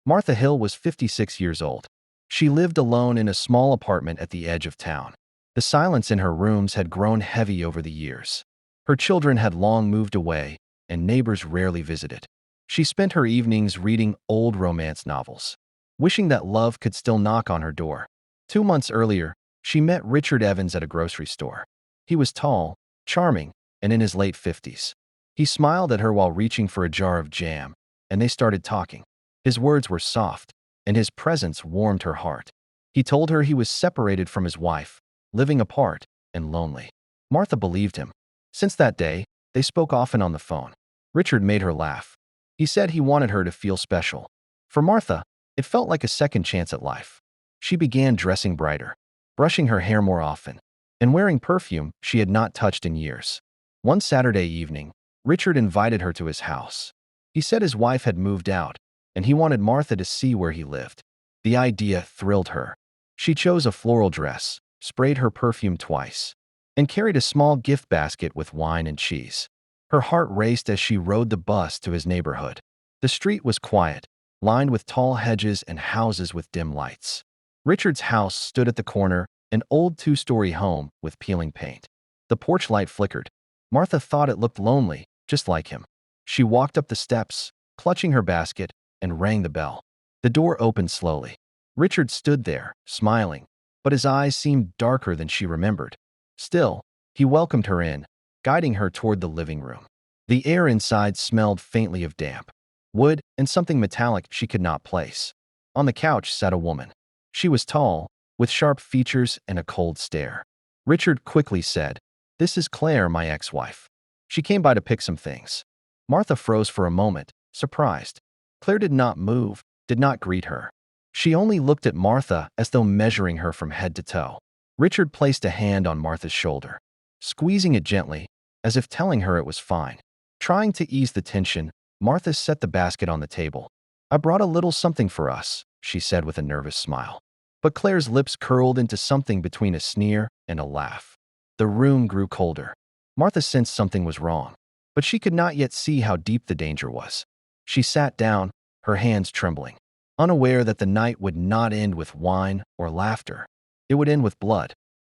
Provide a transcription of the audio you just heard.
Martha Hill was 56 years old. She lived alone in a small apartment at the edge of town. The silence in her rooms had grown heavy over the years. Her children had long moved away, and neighbors rarely visited. She spent her evenings reading old romance novels, wishing that love could still knock on her door. 2 months earlier, she met Richard Evans at a grocery store. He was tall, charming, and in his late 50s. He smiled at her while reaching for a jar of jam, and they started talking. His words were soft, and his presence warmed her heart. He told her he was separated from his wife, living apart and lonely. Martha believed him. Since that day, they spoke often on the phone. Richard made her laugh. He said he wanted her to feel special. For Martha, it felt like a second chance at life. She began dressing brighter, brushing her hair more often, and wearing perfume she had not touched in years. One Saturday evening, Richard invited her to his house. He said his wife had moved out, and he wanted Martha to see where he lived. The idea thrilled her. She chose a floral dress, sprayed her perfume twice, and carried a small gift basket with wine and cheese. Her heart raced as she rode the bus to his neighborhood. The street was quiet, lined with tall hedges and houses with dim lights. Richard's house stood at the corner, an old two-story home with peeling paint. The porch light flickered. Martha thought it looked lonely, just like him. She walked up the steps, clutching her basket, and rang the bell. The door opened slowly. Richard stood there, smiling, but his eyes seemed darker than she remembered. Still, he welcomed her in, guiding her toward the living room. The air inside smelled faintly of damp, wood, and something metallic she could not place. On the couch sat a woman. She was tall, with sharp features and a cold stare. Richard quickly said, "This is Claire, my ex-wife. She came by to pick some things." Martha froze for a moment, surprised. Claire did not move, did not greet her. She only looked at Martha as though measuring her from head to toe. Richard placed a hand on Martha's shoulder, squeezing it gently, as if telling her it was fine. Trying to ease the tension, Martha set the basket on the table. "I brought a little something for us," she said with a nervous smile. But Claire's lips curled into something between a sneer and a laugh. The room grew colder. Martha sensed something was wrong, but she could not yet see how deep the danger was. She sat down, her hands trembling, unaware that the night would not end with wine or laughter. It would end with blood.